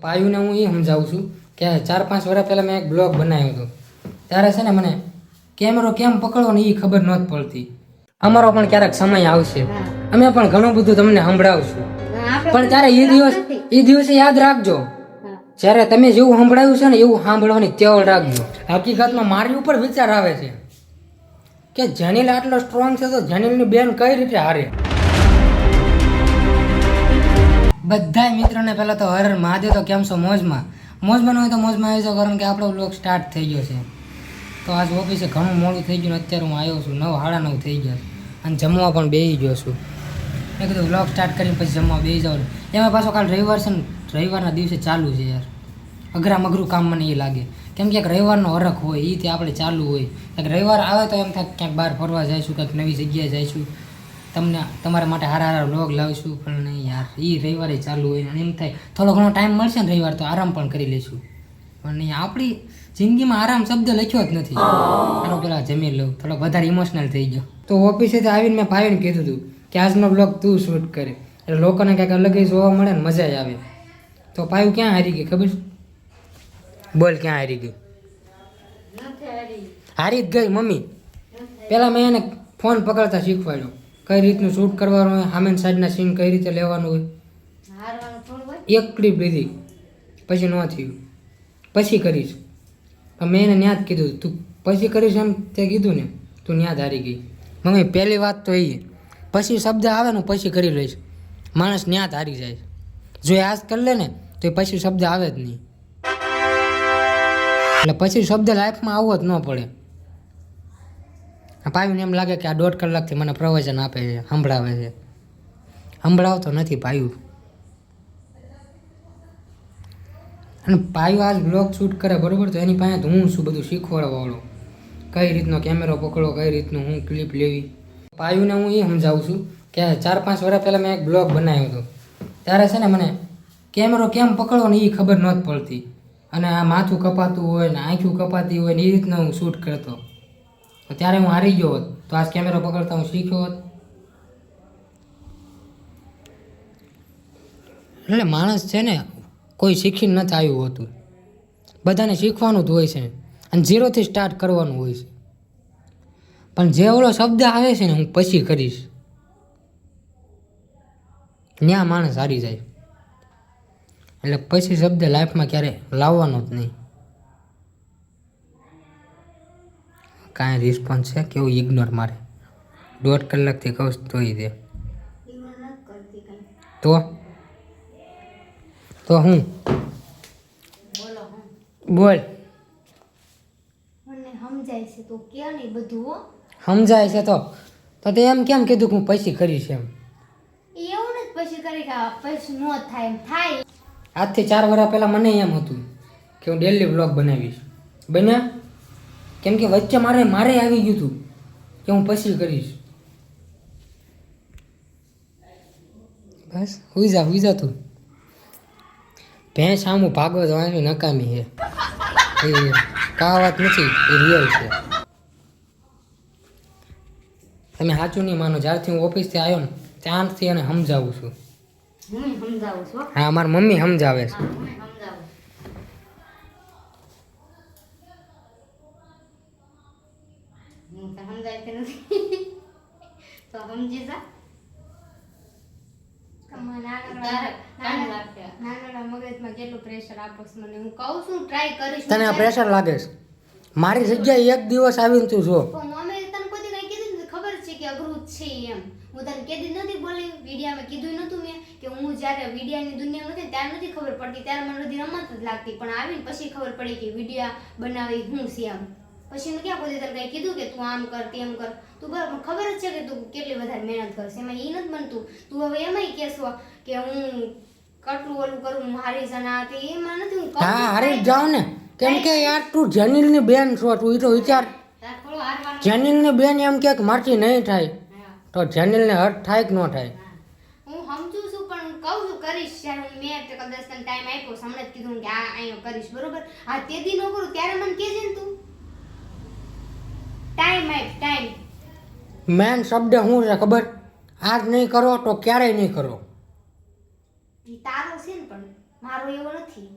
પાયુને હું એ સમજાવું છું કે 4-5 વર્ષ પહેલાં મેં એક બ્લોગ બનાવ્યો હતો. ત્યારે છે ને મને કેમેરો કેમ પકડવો ને એ ખબર નહોતી પડતી. અમારો પણ ક્યારેક સમય આવશે, અમે પણ ઘણું બધું તમને સંભળાવશું. પણ ત્યારે એ દિવસે યાદ રાખજો, જ્યારે તમે જેવું સંભળાવ્યું છે ને એવું સાંભળવાની ટેવ રાખજો. હકીકતમાં મારી ઉપર વિચાર આવે છે કે જનીલ આટલો સ્ટ્રોંગ છે તો જનીલની બેન કઈ રીતે હારે. બધા મિત્રોને પહેલાં તો હર મહાદેવ. તો કેમ છો? મોજમાં ન હોય તો મોજમાં આવી જાઓ, કારણ કે આપણો બ્લોગ સ્ટાર્ટ થઈ ગયો છે. તો આજ ઓફિસે ઘણું મોડું થઈ ગયું. અત્યારે હું આવ્યો છું 9:30 થઈ ગયા અને જમવા પણ બેસી ગયો છું. મેં કીધું બ્લોગ સ્ટાર્ટ કરીને પછી જમવા બેસી જાવ. એમાં પાછો કાલ રવિવાર છે ને, રવિવારના દિવસે ચાલુ છે યાર. અઘરામ અઘરું કામ મને એ લાગે, કેમ કે એક રવિવારનો હરખ હોય એ તે આપણે ચાલુ હોય. એક રવિવાર આવે તો એમ થાય ક્યાંક બહાર ફરવા જઈશું, ક્યાંક નવી જગ્યાએ જઈશું, તમને તમારા માટે સારા બ્લોગ લાવીશું. પણ નહીં યાર, એ રવિવારે ચાલુ હોય અને એમ થાય થોડો ઘણો ટાઈમ મળશે ને રવિવાર તો આરામ પણ કરી લઈશું. પણ નહીં, આપણી જિંદગીમાં આરામ શબ્દ લખ્યો જ નથી. આનો પેલા જમી લઉં, થોડોક વધારે ઇમોશનલ થઈ ગયો. તો ઓફિસેથી આવીને મેં ભાઈને કીધું હતું કે આજનો બ્લોગ તું શૂટ કરે, એટલે લોકોને કંઈક અલગ જ જોવા મળે ને મજા જ આવે. તો પાયું ક્યાં હારી ગઈ ખબર? બોલ ક્યાં હારી ગઈ? હારી જ ગઈ મમ્મી. પહેલાં મેં એને ફોન પકડતા શીખવાડ્યો, કઈ રીતનું શૂટ કરવાનું હોય, સામેની સાઈડના સીન કઈ રીતે લેવાનું હોય. એક ક્લિપ લીધી પછી ન થયું, પછી કરીશ. મેં એને ન્યાદ કીધું તું પછી કરીશ એમ તે કીધું ને, તું ન્યાદ હારી ગઈ. મમ્મી પહેલી વાત તો એ પછી શબ્દ આવે ને પછી કરી લઈશ. માણસ ન્યાદ હારી જાય. જો એ આજ કરી લે ને તો એ પછી શબ્દ આવે જ નહીં. એટલે પછી શબ્દ લાઈફમાં આવવો જ ન પડે. પાયુને એમ લાગે કે આ 1.5 કલાકથી મને પ્રવચન આપે છે, સંભળાવે છે. સંભળાવતો નથી પાયુ. અને પાયુ આજ બ્લોગ શૂટ કરે બરોબર, તો એની પાસે હું શું બધું શીખવાડવાવાળો, કઈ રીતનો કેમેરો પકડો, કઈ રીતનું હું ક્લિપ લેવી. પાયુને હું એ સમજાવું છું કે 4-5 વર્ષ પહેલાં મેં એક બ્લોગ બનાવ્યો હતો. ત્યારે છે ને મને કેમેરો કેમ પકડવો ને એ ખબર નહોતી પડતી. અને આ માથું કપાતું હોય ને આંખું કપાતી હોય ને એ રીતના હું શૂટ કરતો. તો ત્યારે હું હારી ગયો હોત તો આજ કેમેરો પકડતા હું શીખ્યો હોત. એટલે માણસ છે ને કોઈ શીખીને નથી આવ્યું હોતું, બધાને શીખવાનું જ હોય છે અને 0થી સ્ટાર્ટ કરવાનું હોય છે. પણ જે ઓલો શબ્દ આવે છે ને હું પછી કરીશ, ત્યાં માણસ હારી જાય. એટલે પછી શબ્દ લાઈફમાં ક્યારે લાવવાનો જ નહીં. કાંઈ રિસ્પોન્સ છે કેવું ઇગ્નોર મારે? 1.5 કલાકથી કહું તોય દે. તો હું બોલ. મને સમજાય છે તો કે નહીં બધું. સમજાય છે તો તે એમ કેમ કીધું કે હું પછી કરીશ એમ? એવું નથી પછી કરી કે પછી નો થાય એમ થાય. આજથી 4 વર્ષ પહેલાં મને એમ હતું કે હું ડેલી બ્લોગ બનાવીશ. બન્યા? કેમ કે વચ્ચે મારે આવી ગયું હતું કે હું પછી કરીશ. બસ હુઈ જા તું. ભેંસ આમું ભાગવત વાંચવી નકામી છે. એ કહાવત નથી, એ રિયલ છે. તમે સાચું નહીં માનો, જ્યારથી હું ઓફિસથી આવ્યો ને ત્યારથી એને સમજાવું છું. હા, મારી મમ્મી સમજાવે છે. મગજમાં કેટલું પ્રેશર આપો છો મને. હું કહું છું ટ્રાય કરીશ. તને આ પ્રેશર લાગે છે? મારી જગ્યાએ એક દિવસ આવીને તું જો. મમ્મી તને કોઈ કઈ કીધું ને ખબર છે કે અઘરું જ છે એમ. હું તને કીધી નથી, બોલી વિડીયામાં કીધું નતું મેં કે હું જ્યારે વિડીયાની દુનિયામાં હતી ત્યારે નથી ખબર પડતી, ત્યારે મને બધી રમત જ લાગતી. પણ આવીને પછી ખબર પડી કે વિડીયા બનાવી હું છે એમ. પછી મેં ક્યાં કોઈ તને કઈ કીધું કે તું આમ કર તેમ કર. તું બરાબર ખબર જ છે કે તું કેટલી વધારે મહેનત કરશે. એમાં એ નથી બનતું. તું હવે એમાંય કહેશો કે હું કેટલું ઓલું કરું, હારી જના હતી. એમાં નથી. હું હા હારી જાવ ને, કેમ કે યાર તું જનીલની બેન છો. તું એ તો વિચાર, જનીલની બેન એમ કે મારથી નહીં થાય તો જનીલને હર્ટ થાય કે ન થાય? હું સમજુ છું પણ હું કહું છું કરીશ. જ્યારે હું મેં કદાચ તને ટાઈમ આપ્યો, હમણાં જ કીધું કે આ અહીંયા કરીશ બરોબર. આ તે દી ન કરું ત્યારે મને કહેજે ને તું. ટાઈમ આપ ટાઈમ. મેન શબ્દ શું છે ખબર? આજ નહીં કરો તો ક્યારેય નહીં કરો. તારો છે ને, પણ મારો એવો નથી.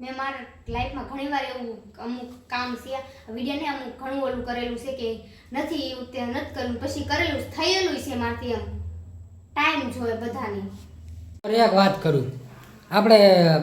મેં મારા લાઈફમાં ઘણીવાર એવું અમુક કામ છે વિડીયોને અમુક ઘણું ઓલું કરેલું છે કે નથી એવું તે નથી કરેલું પછી કરેલું થયેલું છે મારથી એમ ટાઈમ જોવે બધાની. એક વાત કરું, આપણે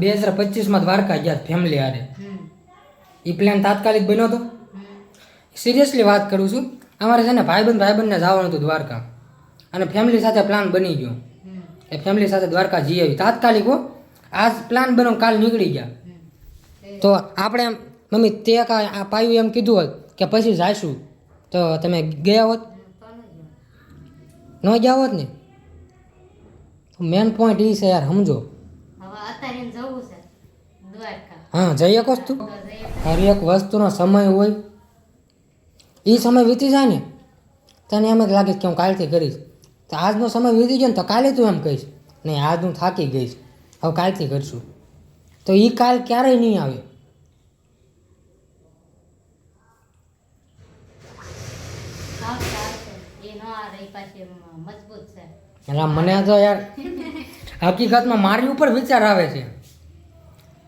2025માં દ્વારકા ગયા ફેમિલી હારે. એ પ્લાન તાત્કાલિક બન્યો હતો. સિરિયસલી વાત કરું છું, અમારે છે ને ભાઈબંધને જવાનું હતું દ્વારકા અને ફેમિલી સાથે પ્લાન બની ગયો એ ફેમિલી સાથે દ્વારકા જઈ આવી તાત્કાલિક. હો આજ પ્લાન બનો કાલ નીકળી ગયા. તો આપણે એમ મમ્મી તે આ પાયું એમ કીધું હોત કે પછી જાઈશું તો તમે ગયા હોત ન ગયા હોત ને. મેન પોઈન્ટ એ છે યાર, સમજો. હા જઈ શકો તું. હર એક વસ્તુનો સમય હોય, એ સમય વીતી જાય ને તને એમ જ લાગે કે હું કાલથી કરીશ. તો આજનો સમય વીતી ગયો ને તો કાલે તું એમ કહીશ નહીં આજ હું થાકી ગઈશ હવે કાલથી કરશું. તો એ કાલ ક્યારેય નહીં આવે. એટલે મને તો યાર હકીકતમાં મારી ઉપર વિચાર આવે છે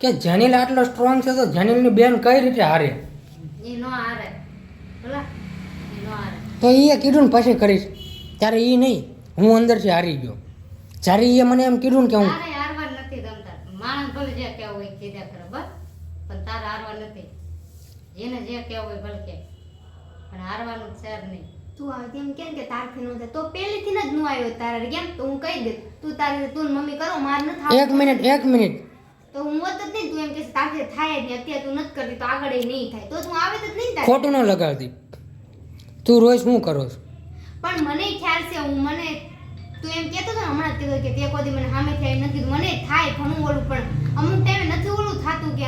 કે જનીલ આટલો સ્ટ્રોંગ છે તો જનીલની બેન કઈ રીતે હારે. તો એ કીધું ને પછી કરીશ ત્યારે એ નહીં, હું અંદરથી હારી ગયો. જ્યારે એ મને એમ કીધું ને કે હું તું આવે તેમ કેમ કે તારથી નો થાય તો પહેલેથી જ નો આવ્યો તારે કેમ તો હું કહી દે તું તારી તું ને મમ્મી કરો માર ન થાય. એક મિનિટ તો હું હોત જ નહીં. તું એમ કે તારથી થાય જ નહીં અત્યારે તું નથી કરતી તો આગળ નહીં થાય તો તું આવે જ નહીં થાય. ખોટું ન લગાડતી. તું રોજ શું કરો છો? પણ મને ખ્યાલ છે હું મને તું એમ કહેતો હતો ને હમણાં જ કીધું કે તે કોઈ મને સામે થાય નથી કીધું મને થાય ઘણું ઓલું પણ અમુક ટાઈમે નથી ઓલું થતું કે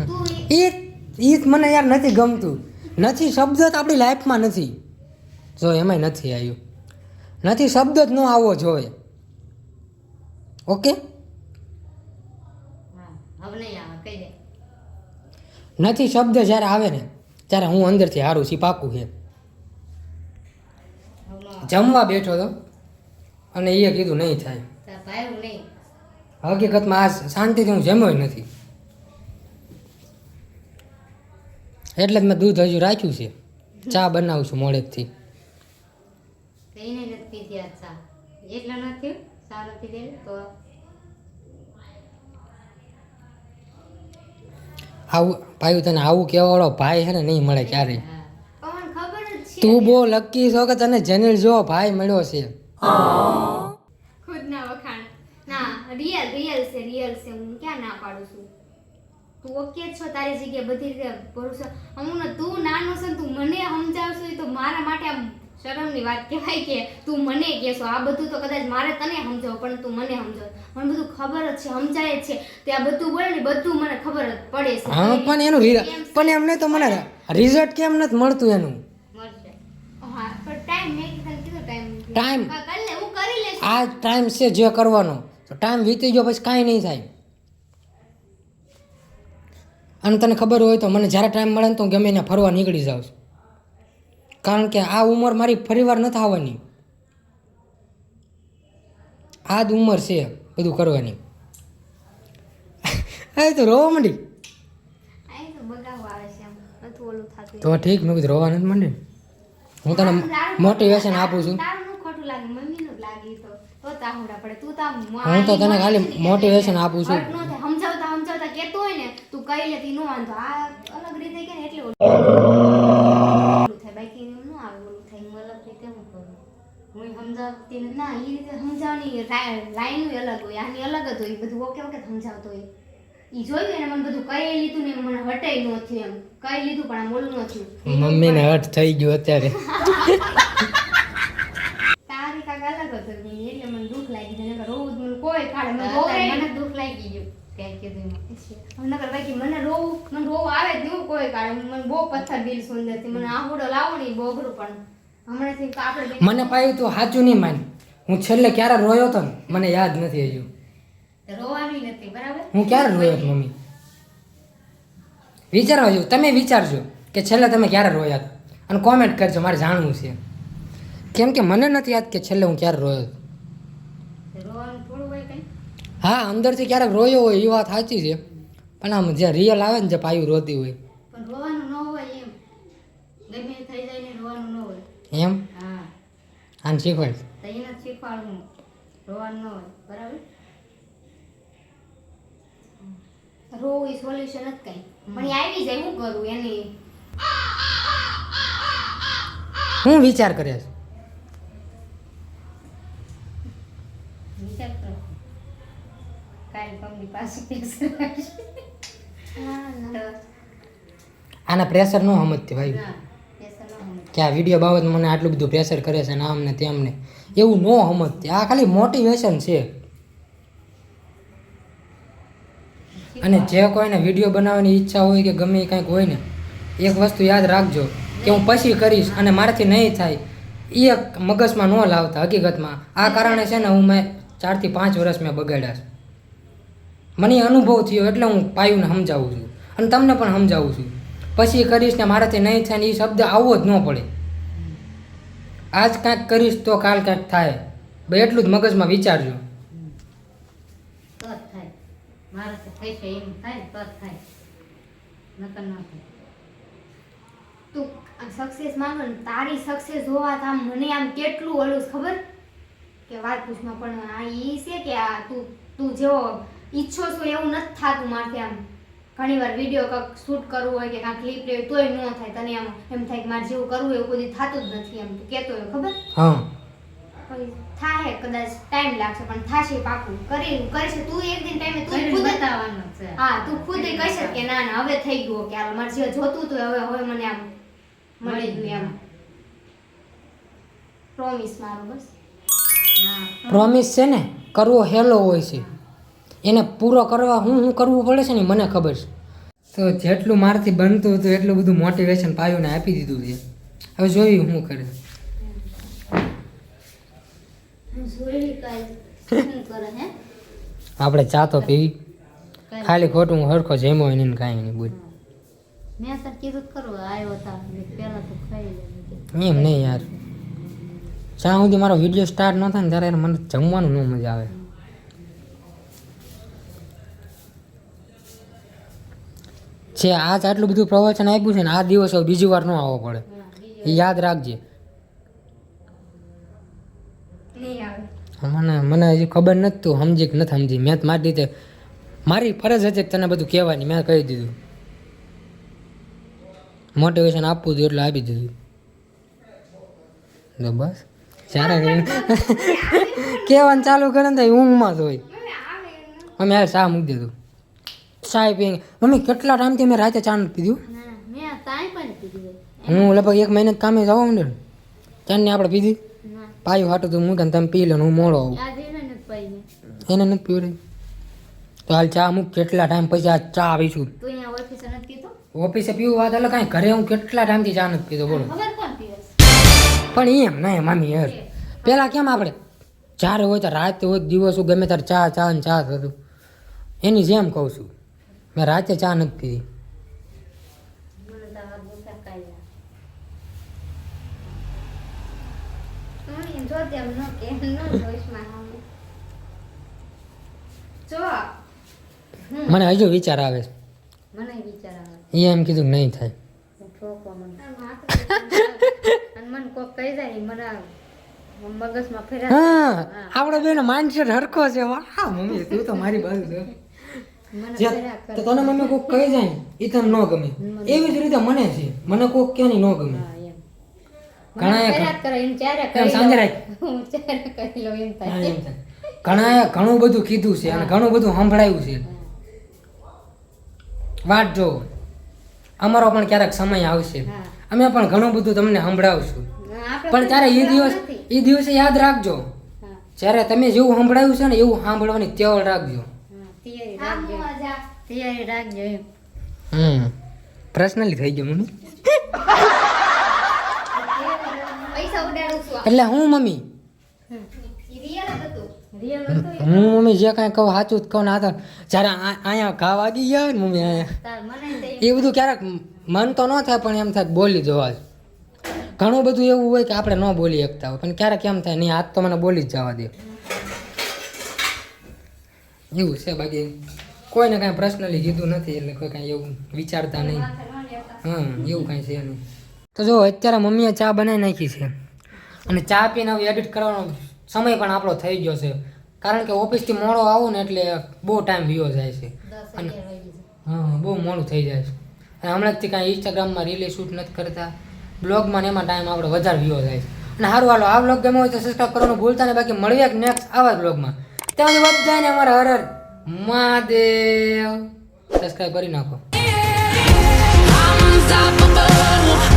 તું એ મને યાર નથી ગમતું. નથી શબ્દ જ આપણી લાઈફમાં નથી. જો એમાંય નથી આવ્યું. નથી શબ્દ જ ન આવવો જોઈએ. ઓકે નથી શબ્દ જ્યારે આવે ને ત્યારે હું અંદરથી હારું છું પાકું છે. જમવા બેઠો હતો અને એ કીધું નહીં થાય. હકીકતમાં આ શાંતિથી હું જમ્યો નથી એટલે જ મેં દૂધ હજુ રાખ્યું છે. ચા બનાવું છું મોડેથી. આવું ભાઈ તને આવું કહેવાવાળો ભાઈ છે ને નહીં મળે ક્યારેય. પણ ખબર જ છે તું બહુ લકી છો કે તને જનીલ જેવો ભાઈ મળ્યો છે. ખુદના વખાણ ના રિયલ છે હું ક્યાં ના પાડું છું. તું ઓકે જ છો તારી જગ્યાએ બધી રીતે ભરોસો અમુક તું નાનો છે ને તું મને સમજાવશો એ તો મારા માટે આમ શરમની વાત કહેવાય કે તું મને કહેશો. આ બધું તો કદાચ મારે તને સમજાવ પણ તું મને સમજાવ. મને બધું ખબર જ છે સમજાય જ છે તે આ બધું બોલે ને બધું મને ખબર જ પડે છે. હા પણ એનું પણ એમને તો મને રિઝલ્ટ કેમ નથી મળતું એનું. હા પણ ટાઈમ મેં તને કીધું ટાઈમ કરી લે હું કરી લઈશ. આ ટાઈમ છે જે કરવાનો. તો ટાઈમ વીતી ગયો પછી કાંઈ નહીં થાય. અને તને ખબર હોય તો મને જ્યારે ટાઈમ મળે ને તો હું ગમે એને ફરવા નીકળી જાઉં છું. કારણ કે આ ઉંમર મારી ફરીવાર નથી આવવાની. આ જ ઉંમર છે બધું કરવાની. હા તો રોવા માંડી તો ઠીક. મેં કીધું રોવા નથી માંડી. હું તને મોટિવેશન આપું છું. હું તો તને ખાલી મોટિવેશન આપું છું. સમજાવતા કેતો હોય ને તું કઈ લેતી નો વાંધો આ અલગ રીતે કે ને એટલે ઓલું થાય બાકી નો આવે ઓલું થાય હું અલગ રીતે હું કરું હું સમજાવતી ના એ રીતે સમજાવવાની લાઈન અલગ હોય આની અલગ જ હોય બધું ઓકે સમજાવતો હોય ઈ જોયું એને મને બધું કઈ લીધું ને મને હટાઈ ન થયું એમ કઈ લીધું પણ આમ ઓલું ન થયું. મમ્મીને હટ થઈ ગયું અત્યારે. તારી કાક અલગ હતો એટલે મને દુઃખ લાગી ગયું રોજ મને કોઈ કાઢે મને દુઃખ લાગી ગયું નકર બાકી મને રોવું આવે જ નહીં કોઈ કાળે મને બહુ પથ્થર દિલ સુંદર થી મને આહુડો લાવો ને બહુ અઘરું પણ હમણાંથી આપણે મને પાયું તું સાચું નહીં માન. હું છેલ્લે ક્યારે રોયો હતો ને મને યાદ નથી હજુ. રોવાનું નથી બરાબર. હું ક્યારે રોયો હતો મમ્મી વિચારવા જેવું. તમે વિચારજો કે છેલ્લે તમે ક્યારે રોયા હતા અને કોમેન્ટ કરજો મારે જાણવું છે. કેમ કે મને નથી યાદ કે છેલ્લે હું ક્યારે રોયો હતો. રોવાનું થોડું હોય કઈ. હા અંદરથી ક્યારેક રોયો હોય એ વાત સાચી છે, પણ આમ જે રિયલ આવે ને જે પાયું રોતી હોય પણ રોવાનું ન હોય એમ, ગમે એ થઈ જાય ને રોવાનું ન હોય. એમ હા આને શીખવાડ. તો એને જ શીખવાડવું, રોવાનું ન હોય, બરાબર. રોવું એ સોલ્યુશન જ કઈ, પણ એ આવી જાય હું કરું એની. હું વિચાર કરે છે? વિચાર કરો કાઈ કંપની પાસે પૈસા આના પ્રેશર ન સમજતી ભાઈ ના પૈસા ન હોય. કે આ વિડીયો બાબતમાં મને આટલું બધું પ્રેશર કરે છે ને આમ ને તેમ ને, એવું ન સમજતી. આ ખાલી મોટિવેશન છે. અને જે કોઈને વિડીયો બનાવવાની ઈચ્છા હોય કે ગમે એ કાંઈક હોય ને, એક વસ્તુ યાદ રાખજો કે હું પછી કરીશ અને મારાથી નહીં થાય એ એક મગજમાં ન લાવતા. હકીકતમાં આ કારણે છે ને હું મેં 4 થી 5 વર્ષ મેં બગાડ્યા છે. મને અનુભવ થયો એટલે હું પાયુને સમજાવું છું અને તમને પણ સમજાવું છું. પછી કરીશ ને મારાથી નહીં થાય ને એ શબ્દ આવવો જ ન પડે. આજ કાંઈક કરીશ તો કાલ કાંઈક થાય, ભાઈ એટલું જ મગજમાં વિચારજો. તો જ થાય, મારાથી થઈ છે એમ થાય ને તો જ થાય, નકર ન થાય. તું સક્સેસ માંગો ને, તારી સક્સેસ હોવા આમ મને આમ કેટલું ઓલું છે ખબર કે વાત પૂછમાં. પણ આ ઈ છે કે આ તું જેવો ઈચ્છો છો એવું નથી થાતું મારથી. આમ ઘણી વાર વિડીયો કાંક શૂટ કરવું હોય કે કાંક ક્લિપ લેવી તોય ન થાય. તને આમ એમ થાય કે મારે જેવું કરવું એવું કોઈ થતું જ નથી. એમ તું કહેતો હોય ખબર. હા પછી થાય કદાચ ટાઈમ લાગશે પણ થાશે પાકું. કરીશ તું એક દિન ટાઈમે તું ખુદ બતાવવાનો છે. હા તું ખુદ કહેશે કે ના ના હવે થઈ ગયું કે હાલ મારે જે જોતું હતું હવે મને આમ મળી ગયું એમ. પ્રોમિસ મારો બસ. હા પ્રોમિસ છે ને કરવો હેલો હોય છે, એને પૂરો કરવા હું કરવું પડે છે ને મને ખબર છે. તો જેટલું મારાથી બનતું હતું એટલું બધું મોટિવેશન પાયુને આપી દીધું છે. હવે જોયું શું કરે. આપણે ચા તો પીવી, ખાલી ખોટું હું હરખો જેમો એને કાંઈ નહીં બોલ. મેં સર કીધું કરો આવ્યો હતા પહેલા તો ખાઈ લે. એમ નહીં યાર, જ્યાં સુધી મારો વિડીયો સ્ટાર્ટ ન થાય ને ત્યારે મને જમવાનું ન મજા આવે. છે આજ આટલું બધું પ્રવચન આપ્યું છે ને, આ દિવસ હવે બીજી વાર ન આવવો પડે એ યાદ રાખજે. મને હજી ખબર નથી તું સમજી કે નથી સમજી. મેં મારી રીતે મારી ફરજ હતી કે તને બધું કહેવાની, મેં કહી દીધું. મોટિવેશન આપવું હતું એટલે આપી દીધું. તો બસ જ્યારે કહેવાનું ચાલુ કરે ને ઊંઘમાં જ હોય. અમે યાર ચા મૂકી દીધું. ચા પી મમ્મી કેટલા ટાઈમથી મેં રાતે ચા નથી પીધું. હું લગભગ 1 મહિને કામે જવા માંડ્યો ને ચાની આપણે પીધી. પાયું હાટું તું મૂકે ને તમે પી લો, હું મોડો આવું. એને નથી પીવડી તો હાલ ચા મૂક. કેટલા ટાઈમ પછી આ ચા આવીશું. ઓફિસે પીવું વાત એટલે કાંઈ ઘરે હું કેટલા ટાઈમથી ચા નથી પીધો બોલો. પણ એમ નહીં મામી યાર, પહેલાં કેમ આપણે જ્યારે હોય તો રાતે હોય દિવસ હોય ગમે ત્યારે ચા ને ચા થતું. એની જેમ કહું છું, મેં રાતે ચા નથી પીધી. મને હજુ વિચાર આવે છે. એ એમ કીધું નહીં થાય. હા આપણે બેનો માઇન્ડસેટ હરખો છે. વાહ મમ્મી તું તો મારી બાજુ છે. તો તને મમ્મી કોઈક કહી જાય એ તને ન ગમે, એવી જ રીતે મને છે. મને કોઈક કે નહીં ન ગમે. ઘણા ઘણું બધું કીધું છે અને ઘણું બધું સંભળાયું છે. વાત જો અમારો પણ ક્યારેક સમય આવશે, અમે પણ ઘણું બધું તમને સંભળાવશું. પણ ત્યારે એ દિવસે યાદ રાખજો, જ્યારે તમે જેવું સંભળાયું છે ને એવું સાંભળવાની ટેવ રાખજો. પર્સનલી થઈ ગયું મમ્મી. એટલે હું મમ્મી મમ્મી જે કાંઈ કહું સાચું જ કહું ને. આ તો જ્યારે અહીંયા ઘા વાગી ગયા હોય ને મમ્મી અહીંયા એ બધું ક્યારેક મન તો ન થાય પણ એમ થાય બોલી જવા જ. ઘણું બધું એવું હોય કે આપણે ન બોલી શકતા હોય પણ ક્યારેક એમ થાય નહીં આજ તો મને બોલી જ જવા દે. એવું છે, બાકી કોઈને કાંઈ પર્સનલી કીધું નથી, એટલે કોઈ કાંઈ એવું વિચારતા નહીં. હા, એવું કાંઈ છે નહીં. તો જો અત્યારે મમ્મીએ ચા બનાવી નાખી છે, અને ચા પીને હવે એડિટ કરવાનો સમય પણ આપણો થઈ ગયો છે, કારણ કે ઓફિસથી મોડો આવું ને એટલે બહુ ટાઈમ વિયો જાય છે. અને હા, બહુ મોડું થઈ જાય છે. અને હમણાંથી કાંઈ ઇન્સ્ટાગ્રામમાં રીલે શૂટ નથી કરતા, બ્લોગમાં ને એમાં ટાઈમ આપણો વધારે વિયો જાય છે. અને સારું હાલો, આ બ્લોગ ગમ્યો હોય તો સબસ્ક્રાઈબ કરવાનું ભૂલતા ને, બાકી મળીએ નેક્સ્ટ આવા બ્લોગમાં. ત્યાં સુધી વધતા ને અમારા હર હર મહાદેવ સબસ્ક્રાઈબ કરી નાખો. Unstoppable.